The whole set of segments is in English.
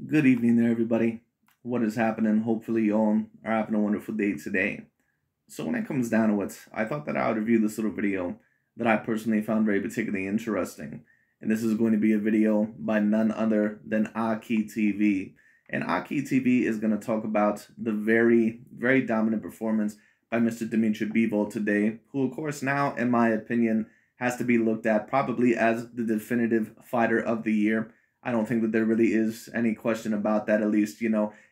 Good evening there, everybody. What is happening? Hopefully, you all are having a wonderful day today. So, when it comes down to it, I thought that I would review this little video that I personally found very particularly interesting. And this is going to be a video by none other than AKHi TV. And AKHi TV is going to talk about the very, very dominant performance by Mr. Dmitry Bivol today, who, of course, now, in my opinion, has to be looked at probably as the definitive fighter of the year. I don't think that there really is any question about that. At least,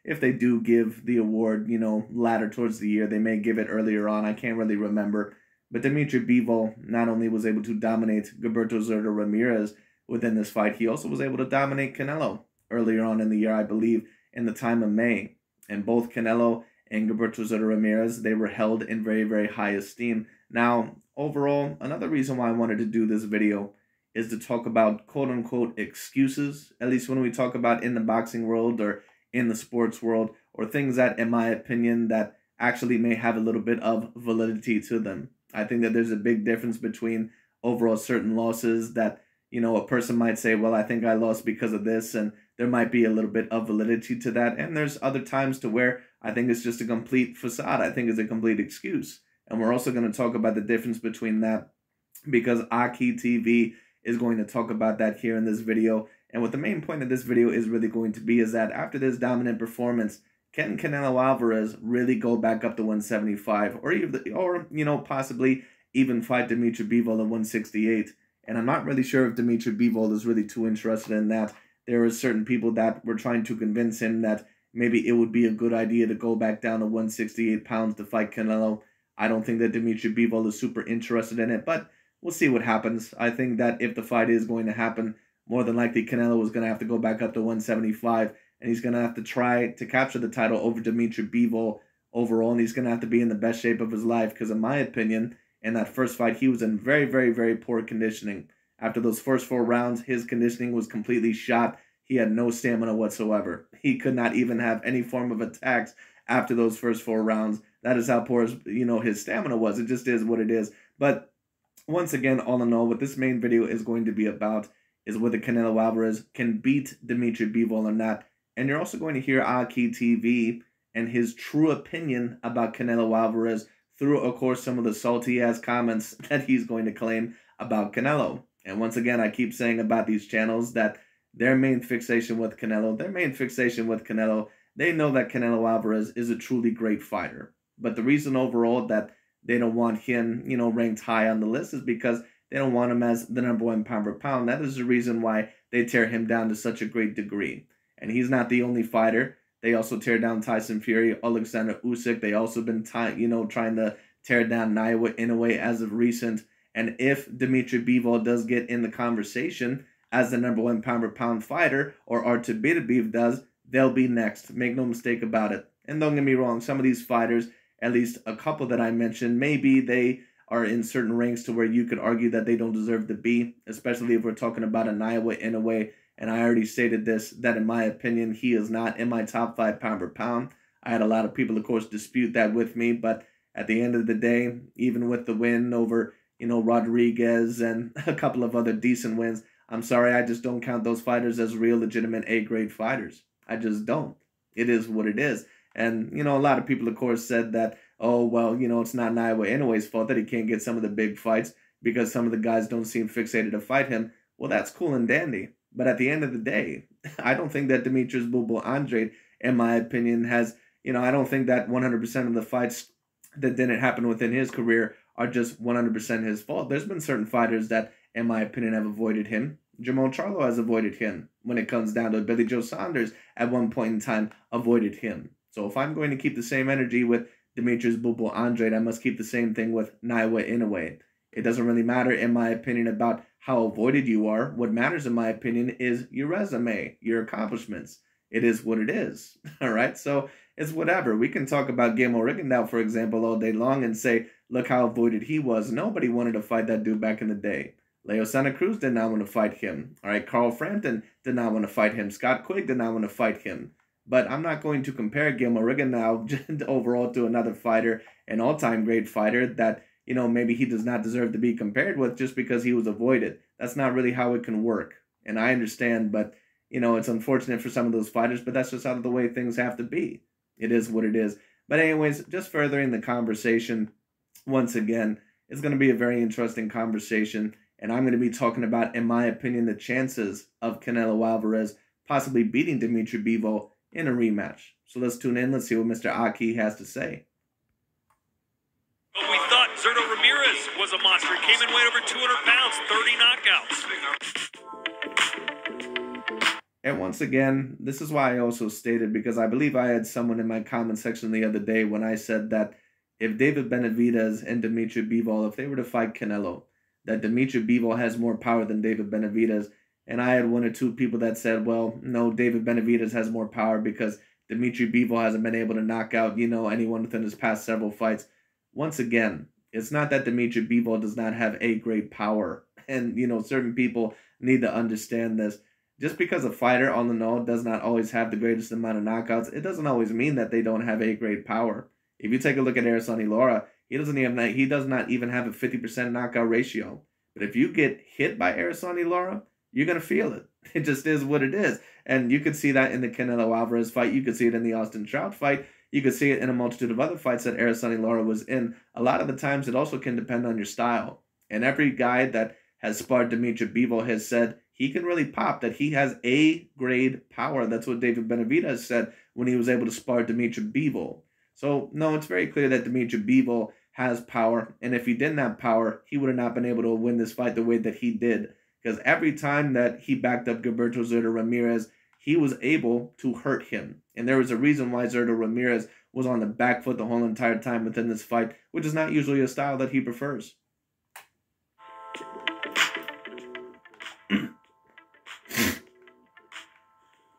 if they do give the award, latter towards the year, they may give it earlier on. I can't really remember. But Dmitry Bivol not only was able to dominate Gilberto Zurdo Ramirez within this fight, he also was able to dominate Canelo earlier on in the year, I believe, in the time of May. And both Canelo and Gilberto Zurdo Ramirez, they were held in very, very high esteem. Now, overall, another reason why I wanted to do this video is to talk about quote-unquote excuses, at least when we talk about in the boxing world or in the sports world, or things that, in my opinion, that actually may have a little bit of validity to them. I think that there's a big difference between overall certain losses that, a person might say, well, I think I lost because of this, and there might be a little bit of validity to that. And there's other times to where I think it's just a complete facade. I think it's a complete excuse. And we're also going to talk about the difference between that because AKHi TV is going to talk about that here in this video. And what the main point of this video is really going to be is that after this dominant performance, can Canelo Alvarez really go back up to 175 or possibly even fight Dmitry Bivol at 168? And I'm not really sure if Dmitry Bivol is really too interested in that. There are certain people that were trying to convince him that maybe it would be a good idea to go back down to 168 pounds to fight Canelo. I don't think that Dmitry Bivol is super interested in it, but we'll see what happens. I think that if the fight is going to happen, more than likely Canelo is going to have to go back up to 175, and he's going to have to try to capture the title over Dmitry Bivol overall, and he's going to have to be in the best shape of his life because, in my opinion, in that first fight, he was in very, very, very poor conditioning. After those first 4 rounds, his conditioning was completely shot. He had no stamina whatsoever. He could not even have any form of attacks after those first 4 rounds. That is how poor his stamina was. It just is what it is. But once again, all in all, what this main video is going to be about is whether Canelo Alvarez can beat Dmitry Bivol or not. And you're also going to hear AKHi TV and his true opinion about Canelo Alvarez through, of course, some of the salty-ass comments that he's going to claim about Canelo. And once again, I keep saying about these channels that their main fixation with Canelo, they know that Canelo Alvarez is a truly great fighter. But the reason overall that they don't want him, ranked high on the list is because they don't want him as the #1 pound for pound. That is the reason why they tear him down to such a great degree. And he's not the only fighter. They also tear down Tyson Fury, Alexander Usyk. They also been trying to tear down Naoya Inoue as of recent. And if Dmitry Bivol does get in the conversation as the #1 pound for pound fighter, or Artur Beterbiev does, they'll be next. Make no mistake about it. And don't get me wrong, some of these fighters, at least a couple that I mentioned, maybe they are in certain ranks to where you could argue that they don't deserve to be, especially if we're talking about a Naoya Inoue. And I already stated this, that in my opinion, he is not in my top 5 pound for pound. I had a lot of people, of course, dispute that with me, but at the end of the day, even with the win over, Rodriguez and a couple of other decent wins, I'm sorry, I just don't count those fighters as real, legitimate A-grade fighters. I just don't. It is what it is. And, a lot of people, of course, said that, oh, well, it's not Naoya Inoue's fault that he can't get some of the big fights because some of the guys don't seem fixated to fight him. Well, that's cool and dandy. But at the end of the day, I don't think that Demetrius Bubble Andrade, in my opinion, has, I don't think that 100% of the fights that didn't happen within his career are just 100% his fault. There's been certain fighters that, in my opinion, have avoided him. Jamal Charlo has avoided him. When it comes down to it, Billy Joe Saunders, at one point in time, avoided him. So if I'm going to keep the same energy with Demetrius Bubble Andrade, I must keep the same thing with Naoya Inoue. It doesn't really matter, in my opinion, about how avoided you are. What matters, in my opinion, is your resume, your accomplishments. It is what it is, all right? So it's whatever. We can talk about Guillermo Rigondeaux, for example, all day long and say, look how avoided he was. Nobody wanted to fight that dude back in the day. Leo Santa Cruz did not want to fight him. All right, Carl Frampton did not want to fight him. Scott Quigg did not want to fight him. But I'm not going to compare Guillermo Rigondeaux overall to another fighter, an all-time great fighter that, maybe he does not deserve to be compared with just because he was avoided. That's not really how it can work. And I understand, but You know, it's unfortunate for some of those fighters, but that's just how the way things have to be. It is what it is. But anyways, just furthering the conversation, once again, it's going to be a very interesting conversation. And I'm going to be talking about, in my opinion, the chances of Canelo Alvarez possibly beating Dmitry Bivol in a rematch. So let's tune in. Let's see what Mr. AKHi has to say. But we thought Zurdo Ramirez was a monster. He came in weight over 200 pounds, 30 knockouts. And once again, this is why I also stated, because I believe I had someone in my comment section the other day when I said that if David Benavidez and Dmitry Bivol, if they were to fight Canelo, that Dmitry Bivol has more power than David Benavidez. And I had one or two people that said, well, no, David Benavidez has more power because Dmitry Bivol hasn't been able to knock out, anyone within his past several fights. Once again, it's not that Dmitry Bivol does not have a great power. And, certain people need to understand this. Just because a fighter on the know does not always have the greatest amount of knockouts, it doesn't always mean that they don't have a great power. If you take a look at Araceli Lara, he does not even have a 50% knockout ratio. But if you get hit by Araceli Lara, you're going to feel it. It just is what it is. And you could see that in the Canelo Alvarez fight. You could see it in the Austin Trout fight. You could see it in a multitude of other fights that Araceli Lara was in. A lot of the times, it also can depend on your style. And every guy that has sparred Dmitry Bivol has said he can really pop, that he has A-grade power. That's what David Benavidez said when he was able to spar Dmitry Bivol. So, no, it's very clear that Dmitry Bivol has power. And if he didn't have power, he would have not been able to win this fight the way that he did. Because every time that he backed up Gilberto Zurdo Ramirez, he was able to hurt him. And there was a reason why Zurdo Ramirez was on the back foot the whole entire time within this fight, which is not usually a style that he prefers.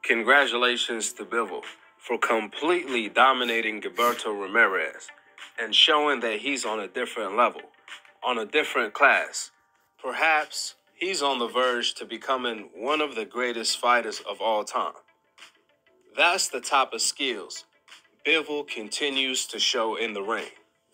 Congratulations to Bivol for completely dominating Gilberto Ramirez and showing that he's on a different level, on a different class. Perhaps he's on the verge to becoming one of the greatest fighters of all time. That's the type of skills Bivol continues to show in the ring.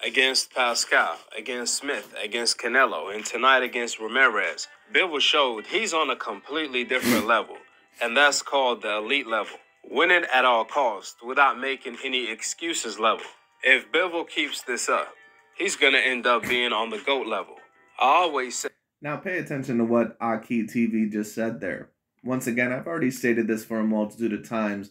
Against Pascal, against Smith, against Canelo, and tonight against Ramirez, Bivol showed he's on a completely different level, and that's called the elite level. Winning at all costs without making any excuses level. If Bivol keeps this up, he's going to end up being on the GOAT level. I always say... Now pay attention to what AKHi TV just said there. Once again, I've already stated this for a multitude of times.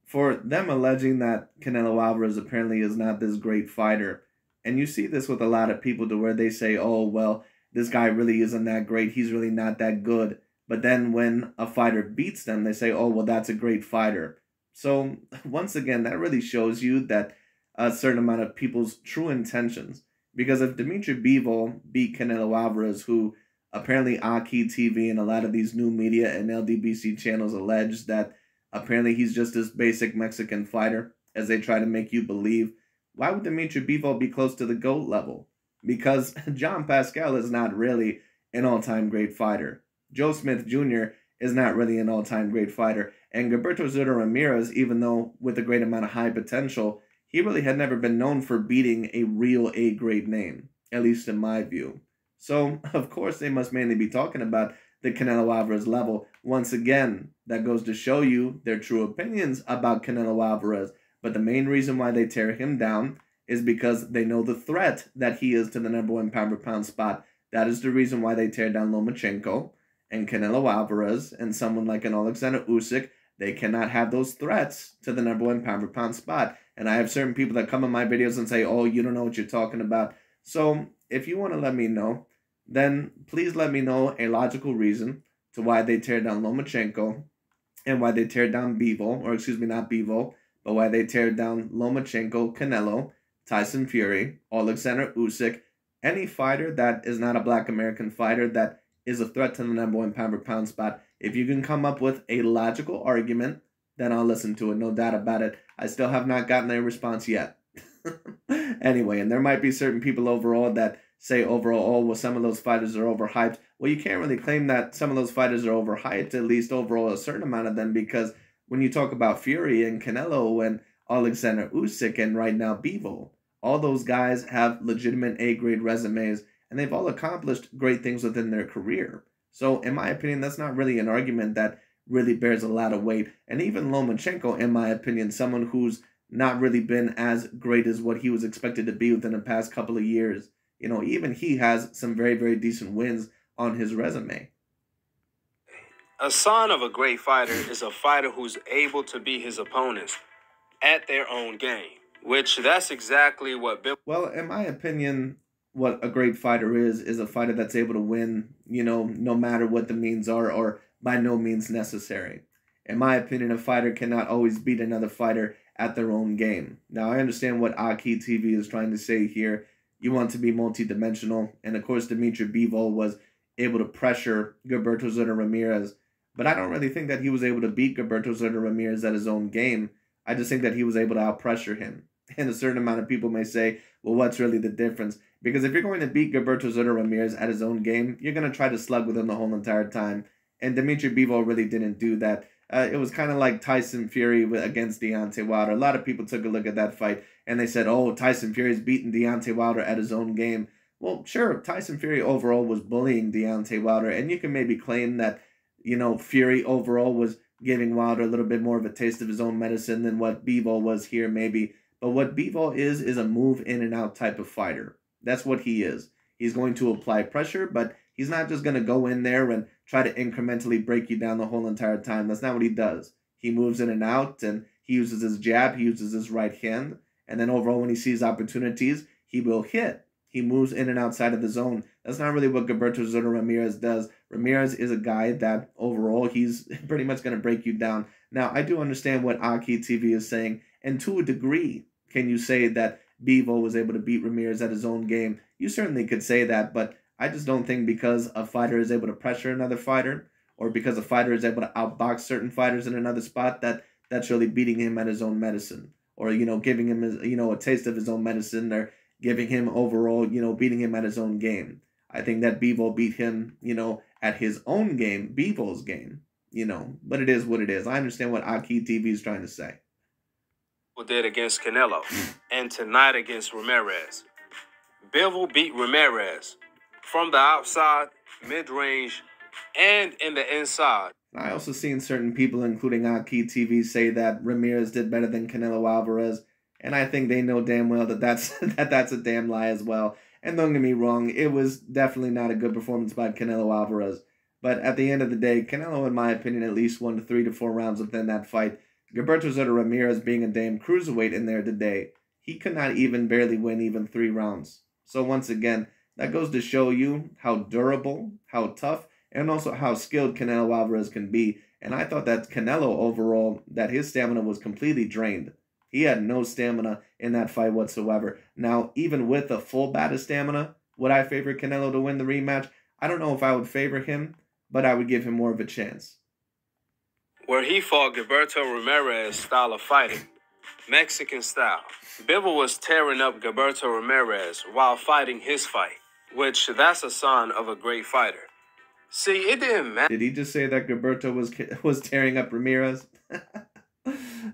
For them alleging that Canelo Alvarez apparently is not this great fighter, and you see this with a lot of people to where they say, oh, well, this guy really isn't that great, he's really not that good. But then when a fighter beats them, they say, oh, well, that's a great fighter. So once again, that really shows you that a certain amount of people's true intentions. Because if Dmitry Bivol beat Canelo Alvarez, who apparently AKHi TV and a lot of these new media and LDBC channels allege that apparently he's just this basic Mexican fighter, as they try to make you believe, why would Dmitry Bivol be close to the GOAT level? Because John Pascal is not really an all-time great fighter. Joe Smith Jr. is not really an all-time great fighter. And Gilberto Zurdo Ramirez, even though with a great amount of high potential, he really had never been known for beating a real A-grade name, at least in my view. So, of course, they must mainly be talking about the Canelo Alvarez level. Once again, that goes to show you their true opinions about Canelo Alvarez. But the main reason why they tear him down is because they know the threat that he is to the #1 pound-for-pound spot. That is the reason why they tear down Lomachenko and Canelo Alvarez and someone like an Alexander Usyk. They cannot have those threats to the #1 pound-for-pound spot. And I have certain people that come in my videos and say, oh, you don't know what you're talking about. So if you want to let me know, then please let me know a logical reason to why they tear down Lomachenko and why they tear down Bivol, or excuse me, not Bivol, but why they tear down Lomachenko, Canelo, Tyson Fury, Alexander Usyk, any fighter that is not a black American fighter that is a threat to the #1 pound-for-pound spot. If you can come up with a logical argument, then I'll listen to it, no doubt about it. I still have not gotten a response yet. Anyway, and there might be certain people overall that say overall, oh, well, some of those fighters are overhyped. Well, you can't really claim that some of those fighters are overhyped, at least overall a certain amount of them, because when you talk about Fury and Canelo and Alexander Usyk and right now Bivol, all those guys have legitimate A-grade resumes, and they've all accomplished great things within their career. So, in my opinion, that's not really an argument that really bears a lot of weight. And even Lomachenko, in my opinion, someone who's not really been as great as what he was expected to be within the past couple of years. You know, even he has some very, very decent wins on his resume. A sign of a great fighter is a fighter who's able to beat his opponents at their own game, which that's exactly what Bivol. Well, in my opinion, what a great fighter is a fighter that's able to win, you know, no matter what the means are or by no means necessary. In my opinion, a fighter cannot always beat another fighter at their own game. Now, I understand what AKHi TV is trying to say here. You want to be multidimensional, and of course, Dmitry Bivol was able to pressure Gilberto Zurdo Ramirez, but I don't really think that he was able to beat Gilberto Zurdo Ramirez at his own game. I just think that he was able to outpressure him. And a certain amount of people may say, well, what's really the difference? Because if you're going to beat Gilberto Zurdo Ramirez at his own game, you're going to try to slug with him the whole entire time. And Dmitry Bivol really didn't do that. It was kind of like Tyson Fury against Deontay Wilder. A lot of people took a look at that fight and they said, oh, Tyson Fury's beating Deontay Wilder at his own game. Well, sure, Tyson Fury overall was bullying Deontay Wilder, and you can maybe claim that, you know, Fury overall was giving Wilder a little bit more of a taste of his own medicine than what Bivol was here maybe. But what Bivol is a move in and out type of fighter. That's what he is. He's going to apply pressure, but he's not just going to go in there and try to incrementally break you down the whole entire time. That's not what he does. He moves in and out, and he uses his jab, he uses his right hand, and then overall when he sees opportunities, he will hit. He moves in and outside of the zone. That's not really what Gilberto Zurdo Ramirez does. Ramirez is a guy that overall he's pretty much going to break you down. Now, I do understand what AKHi TV is saying, and to a degree, can you say that Bivol was able to beat Ramirez at his own game? You certainly could say that, but I just don't think because a fighter is able to pressure another fighter, or because a fighter is able to outbox certain fighters in another spot, that's really beating him at his own medicine, or, you know, giving him, you know, a taste of his own medicine, or giving him overall, you know, beating him at his own game. I think that Bivol beat him, you know, at his own game, Bivol's game, you know, but it is what it is. I understand what AKHi TV is trying to say. Did against Canelo, and tonight against Ramirez. Bivol beat Ramirez from the outside, mid-range, and in the inside. I also seen certain people, including AKHi TV, say that Ramirez did better than Canelo Alvarez. And I think they know damn well that that's a damn lie as well. And don't get me wrong, it was definitely not a good performance by Canelo Alvarez. But at the end of the day, Canelo, in my opinion, at least won 3 to 4 rounds within that fight. Gilberto Zurdo Ramirez being a damn cruiserweight in there today, he could not even barely win even 3 rounds. So once again, that goes to show you how durable, how tough, and also how skilled Canelo Alvarez can be. And I thought that Canelo overall, that his stamina was completely drained. He had no stamina in that fight whatsoever. Now, even with a full bat of stamina, would I favor Canelo to win the rematch? I don't know if I would favor him, but I would give him more of a chance. Where he fought Gilberto Ramirez style of fighting, Mexican style. Bivol was tearing up Gilberto Ramirez while fighting his fight, which that's a sign of a great fighter. See, it didn't matter. Did he just say that Gilberto was tearing up Ramirez?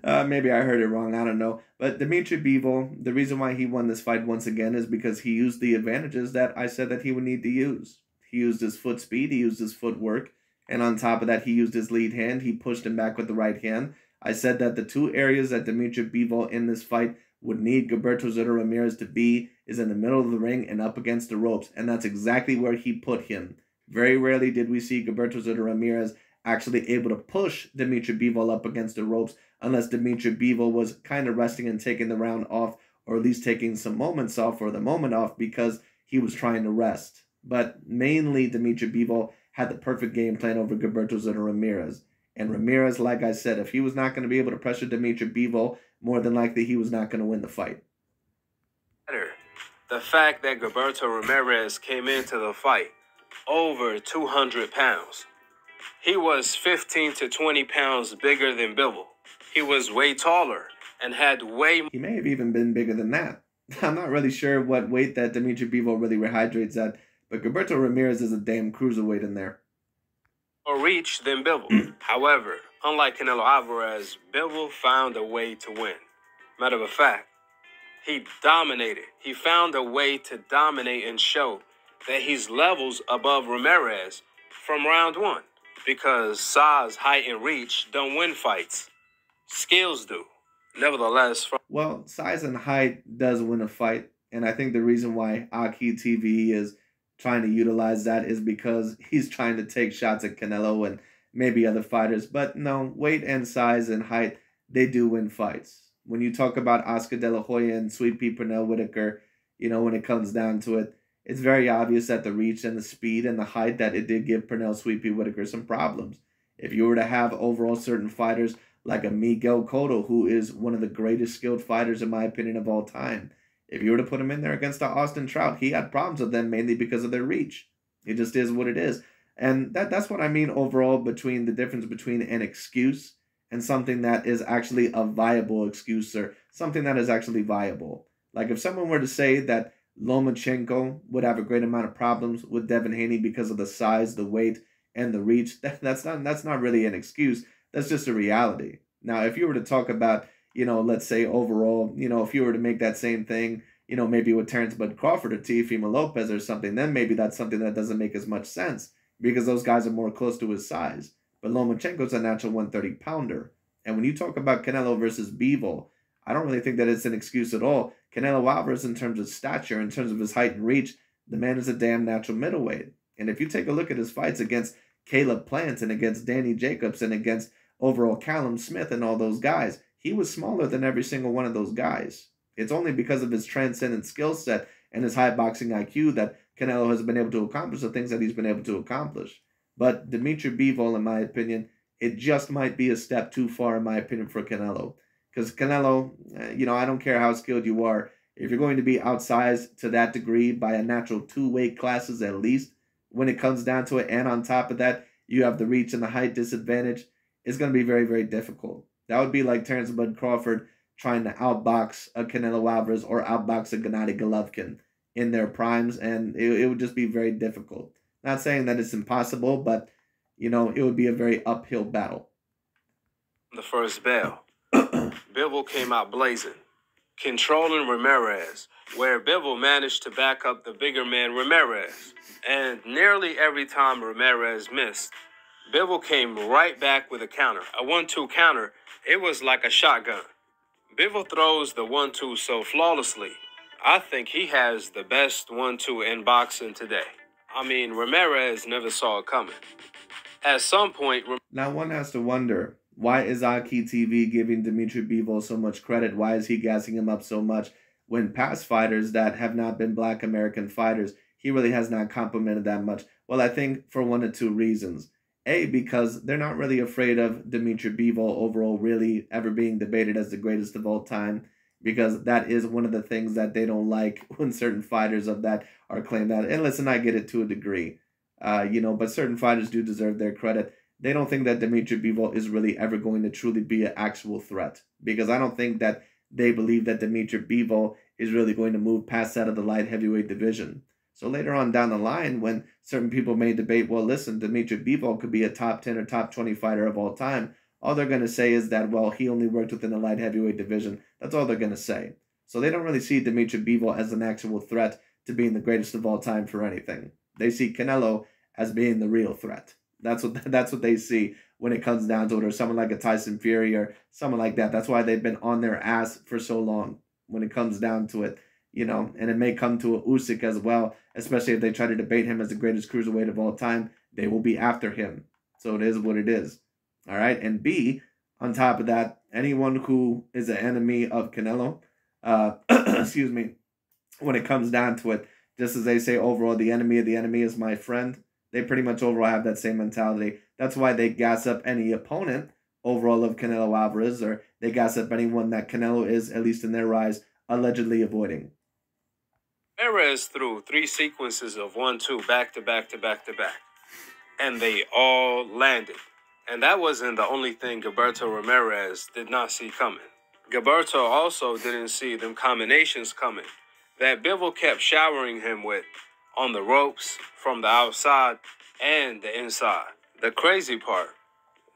Maybe I heard it wrong. I don't know. But Dmitry Bivol, the reason why he won this fight once again is because he used the advantages that I said that he would need to use. He used his foot speed. He used his footwork. And on top of that, he used his lead hand. He pushed him back with the right hand. I said that the 2 areas that Dmitry Bivol in this fight would need Gilberto Zurdo Ramirez to be is in the middle of the ring and up against the ropes. And that's exactly where he put him. Very rarely did we see Gilberto Zurdo Ramirez actually able to push Dmitry Bivol up against the ropes, unless Dmitry Bivol was kind of resting and taking the round off, or at least taking some moments off or the moment off because he was trying to rest. But mainly Dmitry Bivol had the perfect game plan over Gilberto Zurdo Ramirez. And Ramirez, like I said, if he was not going to be able to pressure Dmitry Bivol, more than likely he was not going to win the fight. The fact that Gilberto Ramirez came into the fight over 200 pounds. He was 15 to 20 pounds bigger than Bivol. He was way taller and had way... He may have even been bigger than that. I'm not really sure what weight that Dmitry Bivol really rehydrates at, but Gilberto Ramirez is a damn cruiserweight in there. ...more reach than Bivol. However, unlike Canelo Alvarez, Bivol found a way to win. Matter of fact, he dominated. He found a way to dominate and show that he's levels above Ramirez from round 1. because size, height, and reach don't win fights. Skills do. Nevertheless, well, size and height does win a fight, and I think the reason why AKHi TV is trying to utilize that is because he's trying to take shots at Canelo and maybe other fighters. But no, weight and size and height, they do win fights. When you talk about Oscar De La Hoya and Sweet Pea Pernell Whitaker, when it comes down to it, it's very obvious that the reach and the speed and the height that it did give Pernell Sweet Pea Whitaker some problems. If you were to have overall certain fighters like a Miguel Cotto, who is one of the greatest skilled fighters, in my opinion, of all time, if you were to put him in there against Austin Trout, he had problems with them mainly because of their reach. It just is what it is. And that's what I mean overall between the difference between an excuse and something that is actually a viable excuse or something that is actually viable. Like if someone were to say that Lomachenko would have a great amount of problems with Devin Haney because of the size, the weight, and the reach, that's not really an excuse. That's just a reality. Now, if you were to talk about, let's say overall, if you were to make that same thing, maybe with Terrence Bud Crawford or Teofimo Lopez or something, then maybe that's something that doesn't make as much sense because those guys are more close to his size. But Lomachenko's a natural 130-pounder. And when you talk about Canelo versus Bivol, I don't really think that it's an excuse at all. Canelo Alvarez, in terms of stature, in terms of his height and reach, the man is a damn natural middleweight. And if you take a look at his fights against Caleb Plant and against Danny Jacobs and against overall Callum Smith and all those guys, he was smaller than every single one of those guys. It's only because of his transcendent skill set and his high boxing IQ that Canelo has been able to accomplish the things that he's been able to accomplish. But Dmitry Bivol, in my opinion, it just might be a step too far, in my opinion, for Canelo. Because Canelo, I don't care how skilled you are, if you're going to be outsized to that degree by a natural 2 weight classes at least, when it comes down to it, and on top of that, you have the reach and the height disadvantage, it's going to be very, very difficult. That would be like Terrence Bud Crawford trying to outbox a Canelo Alvarez or outbox a Gennady Golovkin in their primes, and it would just be very difficult. Not saying that it's impossible, but, it would be a very uphill battle. The first bell, Bivol came out blazing, controlling Ramirez, where Bivol managed to back up the bigger man Ramirez. And nearly every time Ramirez missed, Bivol came right back with a counter, a 1-2 counter. It was like a shotgun. Bivol throws the 1-2 so flawlessly. I think he has the best 1-2 in boxing today. I mean, Ramirez never saw it coming. At some point... Now one has to wonder, why is AKHi TV giving Dmitry Bivol so much credit? Why is he gassing him up so much when past fighters that have not been Black American fighters, he really has not complimented that much? Well, I think for one of two reasons. A, because they're not really afraid of Dmitry Bivol overall really ever being debated as the greatest of all time, because that is one of the things that they don't like when certain fighters of that are claimed that. And listen, I get it to a degree, but certain fighters do deserve their credit. They don't think that Dmitry Bivol is really ever going to truly be an actual threat, because I don't think that they believe that Dmitry Bivol is really going to move past that of the light heavyweight division. So later on down the line, when certain people may debate, well, listen, Dmitry Bivol could be a top 10 or top 20 fighter of all time, all they're going to say is that, well, he only worked within the light heavyweight division. That's all they're going to say. So they don't really see Dmitry Bivol as an actual threat to being the greatest of all time for anything. They see Canelo as being the real threat. That's what they see when it comes down to it, or someone like a Tyson Fury or someone like that. That's why they've been on their ass for so long when it comes down to it. And it may come to a Usyk as well, especially if they try to debate him as the greatest cruiserweight of all time. They will be after him. So it is what it is. All right. And B, on top of that, anyone who is an enemy of Canelo, excuse me, when it comes down to it, just as they say overall, the enemy of the enemy is my friend, they pretty much overall have that same mentality. That's why they gas up any opponent overall of Canelo Alvarez, or they gas up anyone that Canelo is, at least in their eyes, allegedly avoiding. Ramirez threw 3 sequences of 1-2 back to back to back to back, and they all landed. And that wasn't the only thing Gilberto Ramirez did not see coming. Gilberto also didn't see them combinations coming that Bivol kept showering him with on the ropes, from the outside, and the inside. The crazy part,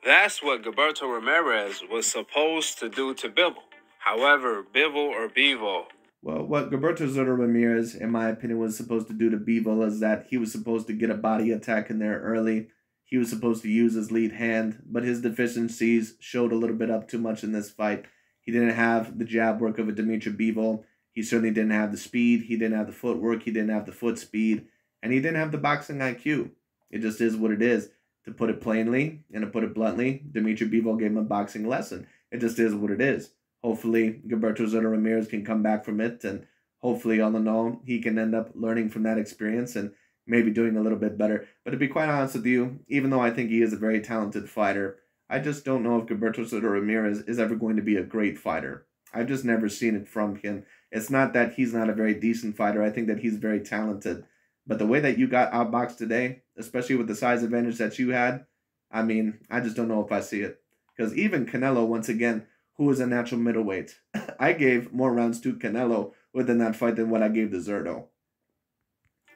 that's what Gilberto Ramirez was supposed to do to Bivol. However, Bivol, well, what Gilberto Soto Ramirez, in my opinion, was supposed to do to Bivol is that he was supposed to get a body attack in there early. he was supposed to use his lead hand, but his deficiencies showed a little bit up too much in this fight. He didn't have the jab work of a Dmitry Bivol. He certainly didn't have the speed. He didn't have the footwork. He didn't have the foot speed. And he didn't have the boxing IQ. It just is what it is. To put it plainly and to put it bluntly, Dmitry Bivol gave him a boxing lesson. It just is what it is. Hopefully, Gilberto Soto Ramirez can come back from it, and hopefully, all in all, he can end up learning from that experience and maybe doing a little bit better. But to be quite honest with you, even though I think he is a very talented fighter, I just don't know if Gilberto Soto Ramirez is ever going to be a great fighter. I've just never seen it from him. It's not that he's not a very decent fighter. I think that he's very talented. But the way that you got outboxed today, especially with the size advantage that you had, I mean, I just don't know if I see it. Because even Canelo, once again, who is a natural middleweight, I gave more rounds to Canelo within that fight than what I gave to Zerto.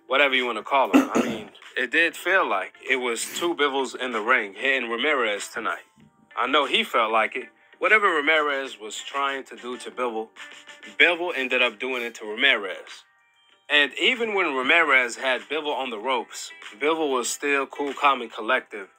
Whatever you want to call him. I mean, it did feel like it was two Bivols in the ring hitting Ramirez tonight. I know he felt like it. Whatever Ramirez was trying to do to Bivol, Bivol ended up doing it to Ramirez. And even when Ramirez had Bivol on the ropes, Bivol was still cool, calm, and collective.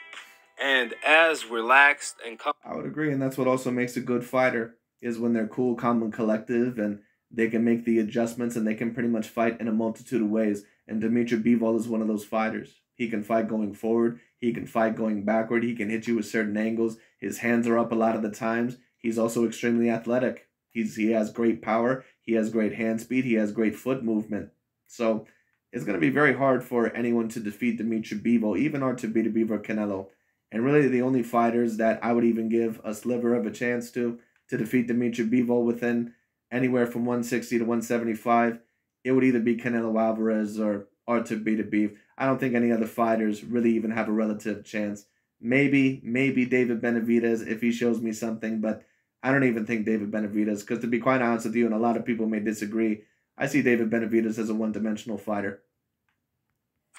And as relaxed and calm. I would agree, and that's what also makes a good fighter, is when they're cool, calm, and collective, and they can make the adjustments, and they can pretty much fight in a multitude of ways. And Dmitry Bivol is one of those fighters. He can fight going forward. He can fight going backward. He can hit you with certain angles. His hands are up a lot of the times. He's also extremely athletic. He has great power. He has great hand speed. He has great foot movement. So it's going to be very hard for anyone to defeat Dmitry Bivol, even or to beat Bivol Canelo. And really the only fighters that I would even give a sliver of a chance to defeat Dmitry Bivol within anywhere from 160 to 175, it would either be Canelo Alvarez or to beat Bivol. I don't think any other fighters really even have a relative chance. Maybe David Benavidez if he shows me something, but I don't even think David Benavidez, because to be quite honest with you, and a lot of people may disagree, I see David Benavidez as a one-dimensional fighter.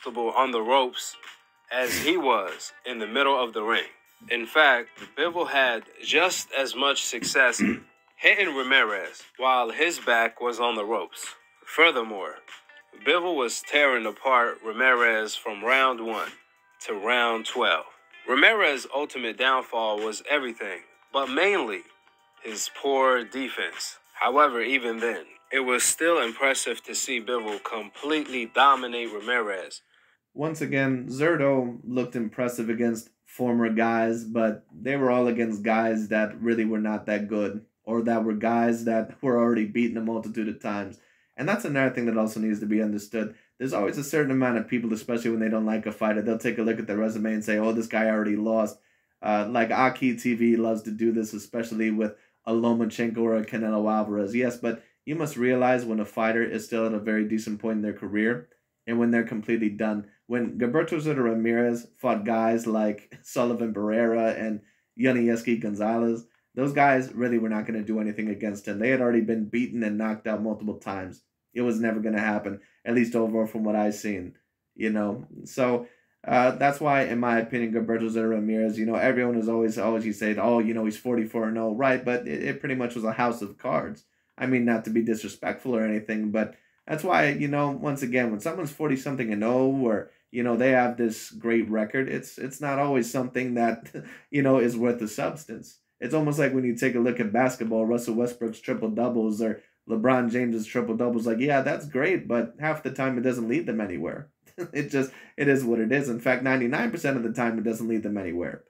On the ropes as he was in the middle of the ring. In fact, Bivol had just as much success hitting Ramirez while his back was on the ropes. Furthermore, Bivol was tearing apart Ramirez from round 1 to round 12. Ramirez's ultimate downfall was everything, but mainly his poor defense. However, even then, it was still impressive to see Bivol completely dominate Ramirez. Once again, Zerto looked impressive against former guys, but they were all against guys that really were not that good, or that were guys that were already beaten a multitude of times. And that's another thing that also needs to be understood. There's always a certain amount of people, especially when they don't like a fighter, they'll take a look at their resume and say, oh, this guy already lost. Like AKHi TV loves to do this, especially with a Lomachenko or a Canelo Alvarez. Yes, but you must realize when a fighter is still at a very decent point in their career and when they're completely done. When Gilberto Soto Ramirez fought guys like Sullivan Barrera and Yuniesky Gonzalez, those guys really were not going to do anything against him. They had already been beaten and knocked out multiple times. It was never going to happen, at least overall from what I've seen, you know. So that's why, in my opinion, Gilberto Soto Ramirez, you know, everyone is always you say, oh, you know, he's 44-0, right? But it pretty much was a house of cards. I mean, not to be disrespectful or anything, but that's why, you know, once again, when someone's 40-something and 0, or, you know, they have this great record, it's not always something that, you know, is worth the substance. It's almost like when you take a look at basketball, Russell Westbrook's triple-doubles or LeBron James's triple-doubles, like, yeah, that's great, but half the time it doesn't lead them anywhere. It is what it is. In fact, 99% of the time it doesn't lead them anywhere.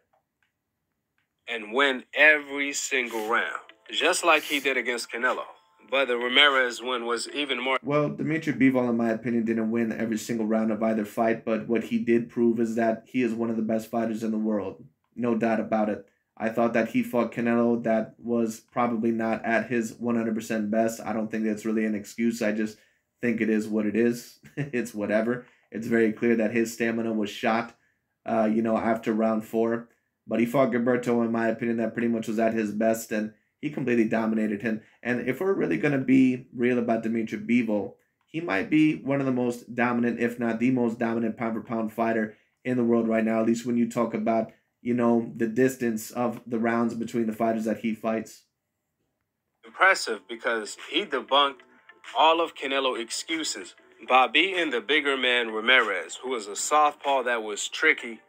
And win every single round, just like he did against Canelo. But the Ramirez win was even more. Well, Dmitry Bivol, in my opinion, didn't win every single round of either fight, but what he did prove is that he is one of the best fighters in the world. No doubt about it. I thought that he fought Canelo that was probably not at his 100% best. I don't think that's really an excuse. I just think it is what it is. It's whatever. It's very clear that his stamina was shot, you know, after round 4. But he fought Gilberto, in my opinion, that pretty much was at his best, and he completely dominated him. And if we're really going to be real about Dmitry Bivol, he might be one of the most dominant, if not the most dominant pound-for-pound fighter in the world right now, at least when you talk about, you know, the distance of the rounds between the fighters that he fights. Impressive because he debunked all of Canelo's excuses by beating the bigger man Ramirez, who was a southpaw that was tricky,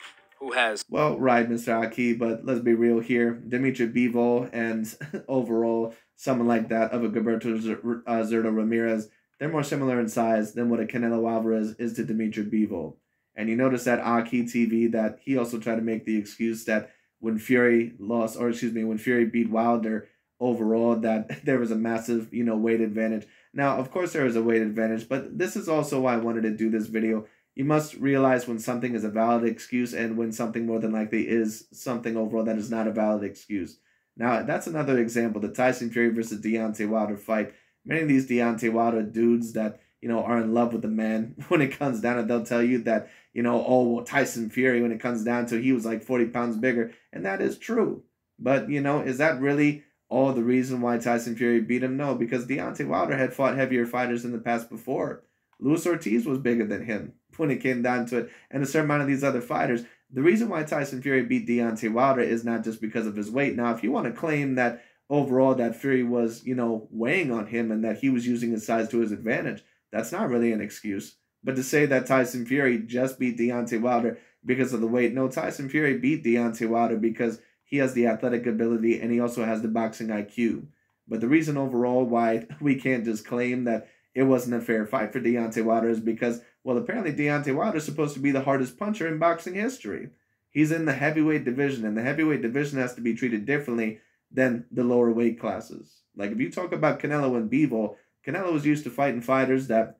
who has. Well, right, Mr. AKHi, but let's be real here. Dmitry Bivol and overall someone like that of a Gilberto Zurdo Ramirez, they're more similar in size than what a Canelo Alvarez is to Dmitry Bivol. And you notice that AKHi TV that he also tried to make the excuse that when Fury lost, or excuse me, when Fury beat Wilder overall, that there was a massive, weight advantage. Now, of course there is a weight advantage, but this is also why I wanted to do this video. You must realize when something is a valid excuse and when something more than likely is something overall that is not a valid excuse. Now, that's another example, the Tyson Fury versus Deontay Wilder fight. Many of these Deontay Wilder dudes that, are in love with the man, when it comes down to it, they'll tell you that, oh, well, Tyson Fury, when it comes down to it, he was like 40 pounds bigger. And that is true. But, is that really all the reason why Tyson Fury beat him? No, because Deontay Wilder had fought heavier fighters in the past before. Luis Ortiz was bigger than him when it came down to it. And a certain amount of these other fighters. The reason why Tyson Fury beat Deontay Wilder is not just because of his weight. Now, if you want to claim that overall that Fury was, weighing on him and that he was using his size to his advantage, that's not really an excuse. But to say that Tyson Fury just beat Deontay Wilder because of the weight, no, Tyson Fury beat Deontay Wilder because he has the athletic ability and he also has the boxing IQ. But the reason overall why we can't just claim that it wasn't a fair fight for Deontay Wilder is because, well, apparently Deontay Wilder is supposed to be the hardest puncher in boxing history. He's in the heavyweight division, and the heavyweight division has to be treated differently than the lower weight classes. Like, if you talk about Canelo and Bivol, Canelo was used to fighting fighters that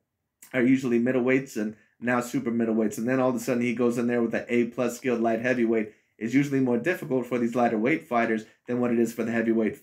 are usually middleweights and now super middleweights, and then all of a sudden he goes in there with an A+ skilled light heavyweight. It's usually more difficult for these lighter weight fighters than what it is for the heavyweight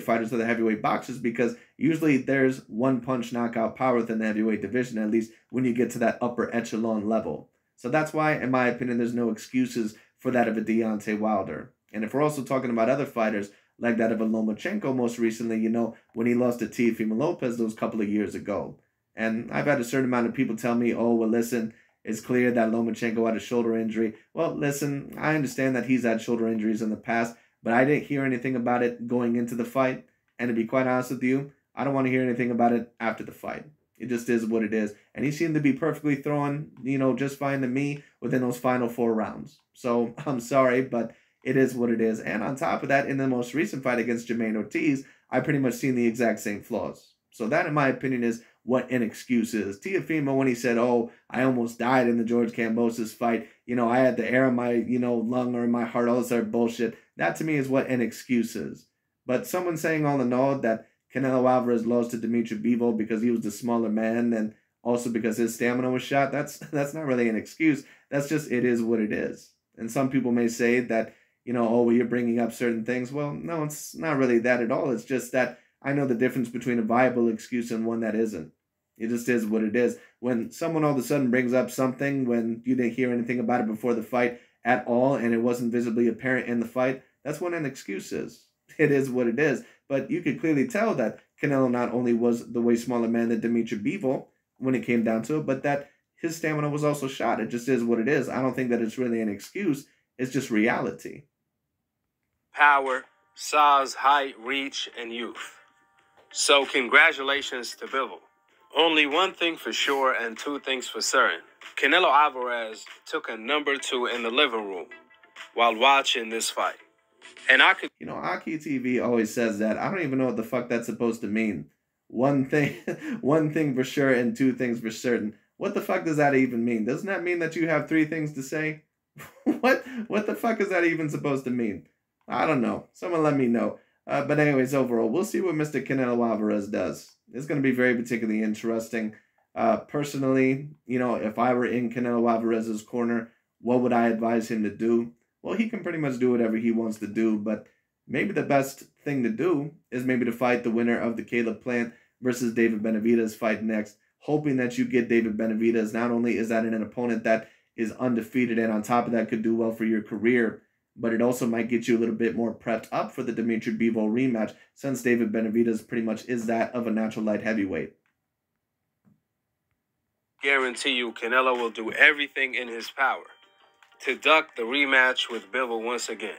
fighters or the heavyweight boxers, because usually there's one punch knockout power within the heavyweight division, at least when you get to that upper echelon level. So that's why, in my opinion, there's no excuses for that of a Deontay Wilder. And if we're also talking about other fighters, like that of a Lomachenko most recently, when he lost to Teofimo Lopez those couple of years ago. And I've had a certain amount of people tell me, oh, well, listen, it's clear that Lomachenko had a shoulder injury. Well, listen, I understand that he's had shoulder injuries in the past, but I didn't hear anything about it going into the fight. And to be quite honest with you, I don't want to hear anything about it after the fight. It just is what it is. And he seemed to be perfectly thrown, just fine to me within those final 4 rounds. So I'm sorry, but it is what it is. And on top of that, in the most recent fight against Jermaine Ortiz, I pretty much seen the exact same flaws. So that, in my opinion, is what an excuse is. Teofimo, when he said, oh, I almost died in the George Kambosos fight, I had the air in my, lung or in my heart, all this other bullshit. That to me is what an excuse is. But someone saying all in all that Canelo Alvarez lost to Dmitry Bivol because he was the smaller man and also because his stamina was shot, that's not really an excuse. That's just, it is what it is. And some people may say that, oh, well, you're bringing up certain things. Well, no, it's not really that at all. It's just that I know the difference between a viable excuse and one that isn't. It just is what it is. When someone all of a sudden brings up something when you didn't hear anything about it before the fight at all and it wasn't visibly apparent in the fight, that's what an excuse is. It is what it is. But you could clearly tell that Canelo not only was the way smaller man than Dmitry Bivol when it came down to it, but that his stamina was also shot. It just is what it is. I don't think that it's really an excuse. It's just reality. Power, size, height, reach, and youth. So congratulations to Bivol. Only one thing for sure and 2 things for certain. Canelo Alvarez took a number 2 in the living room while watching this fight. And I could... AKHi TV always says that. I don't even know what the fuck that's supposed to mean. One thing for sure and 2 things for certain. What the fuck does that even mean? Doesn't that mean that you have 3 things to say? What the fuck is that even supposed to mean? I don't know. Someone let me know. But anyways, overall, we'll see what Mr. Canelo Alvarez does. It's going to be very particularly interesting. Personally, if I were in Canelo Alvarez's corner, what would I advise him to do? Well, he can pretty much do whatever he wants to do, but maybe the best thing to do is maybe to fight the winner of the Caleb Plant versus David Benavidez fight next, hoping that you get David Benavidez. Not only is that an opponent that is undefeated and on top of that could do well for your career, but it also might get you a little bit more prepped up for the Dmitry Bivol rematch, since David Benavidez pretty much is that of a natural light heavyweight. Guarantee you Canelo will do everything in his power to duck the rematch with Bivol once again.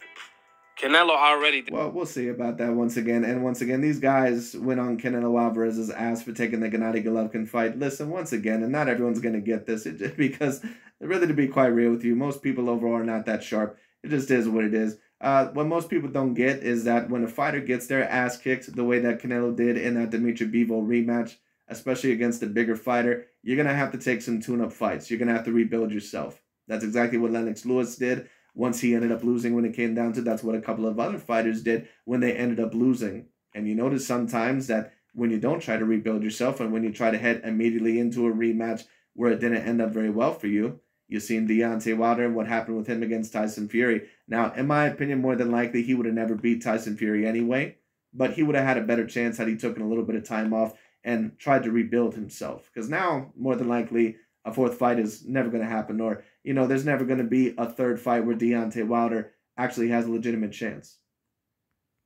Canelo already... Well, we'll see about that once again. And once again, these guys went on Canelo Alvarez's ass for taking the Gennady Golovkin fight. Listen, once again, and not everyone's going to get this, because really, to be quite real with you, most people overall are not that sharp. It just is what it is. What most people don't get is that when a fighter gets their ass kicked the way that Canelo did in that Dmitry Bivol rematch, especially against a bigger fighter, you're going to have to take some tune-up fights. You're going to have to rebuild yourself. That's exactly what Lennox Lewis did once he ended up losing when it came down to. That's what a couple of other fighters did when they ended up losing. And you notice sometimes that when you don't try to rebuild yourself and when you try to head immediately into a rematch where it didn't end up very well for you, you've seen Deontay Wilder and what happened with him against Tyson Fury. Now, in my opinion, more than likely, he would have never beat Tyson Fury anyway, but he would have had a better chance had he taken a little bit of time off and tried to rebuild himself. Because now, more than likely, a fourth fight is never going to happen, or, there's never going to be a third fight where Deontay Wilder actually has a legitimate chance.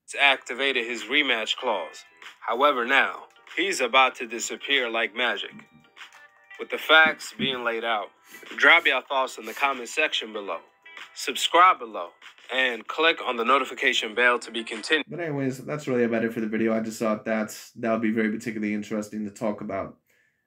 He's activated his rematch clause. However, now, he's about to disappear like magic. With the facts being laid out, drop your thoughts in the comment section below. Subscribe below and click on the notification bell to be continued. But anyways, that's really about it for the video. I just thought that would be very particularly interesting to talk about.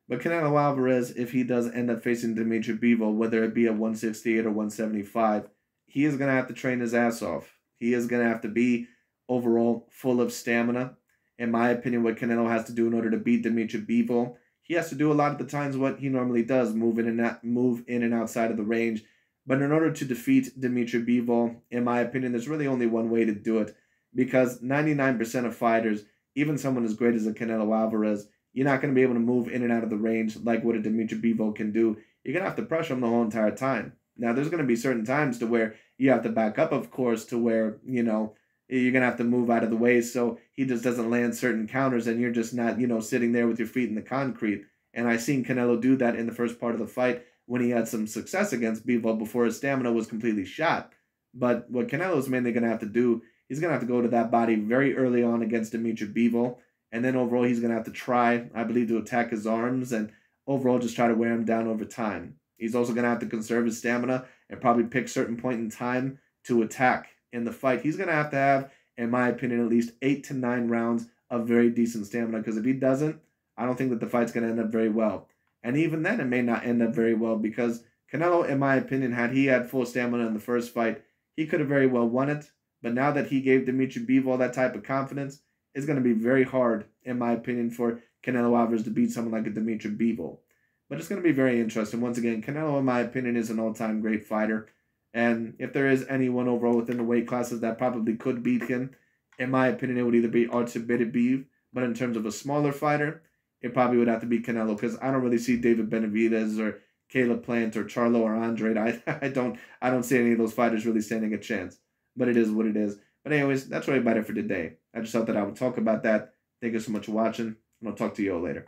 But Canelo Alvarez, if he does end up facing Dmitry Bivol, whether it be at 168 or 175, he is going to have to train his ass off. He is going to have to be overall full of stamina. In my opinion, what Canelo has to do in order to beat Dmitry Bivol, he has to do a lot of the times what he normally does, move in and outside of the range. But in order to defeat Dmitry Bivol, in my opinion, there's really only one way to do it. Because 99% of fighters, even someone as great as a Canelo Alvarez, you're not going to be able to move in and out of the range like what a Dmitry Bivol can do. You're going to have to pressure him the whole entire time. Now, there's going to be certain times to where you have to back up, of course, to where, you're going to have to move out of the way so he just doesn't land certain counters and you're just not, sitting there with your feet in the concrete. And I seen Canelo do that in the first part of the fight when he had some success against Bivol before his stamina was completely shot. But what Canelo's mainly going to have to do, he's going to have to go to that body very early on against Dmitry Bivol. And then overall, he's going to have to try, I believe, to attack his arms and overall just try to wear him down over time. He's also going to have to conserve his stamina and probably pick a certain point in time to attack in the fight. He's going to have, in my opinion, at least 8 to 9 rounds of very decent stamina. Because if he doesn't, I don't think that the fight's going to end up very well. And even then, it may not end up very well because Canelo, in my opinion, had he had full stamina in the first fight, he could have very well won it. But now that he gave Dmitry Bivol that type of confidence, it's going to be very hard, in my opinion, for Canelo Alvarez to beat someone like a Dmitry Bivol. But it's going to be very interesting. Once again, Canelo, in my opinion, is an all-time great fighter. And if there is anyone overall within the weight classes that probably could beat him, in my opinion, it would either be Artur Beterbiev, but in terms of a smaller fighter, it probably would have to be Canelo, because I don't really see David Benavidez or Caleb Plant or Charlo or Andre. I don't see any of those fighters really standing a chance. But it is what it is. But anyways, that's really about it for today. I just thought that I would talk about that. Thank you so much for watching, and I'll talk to you all later.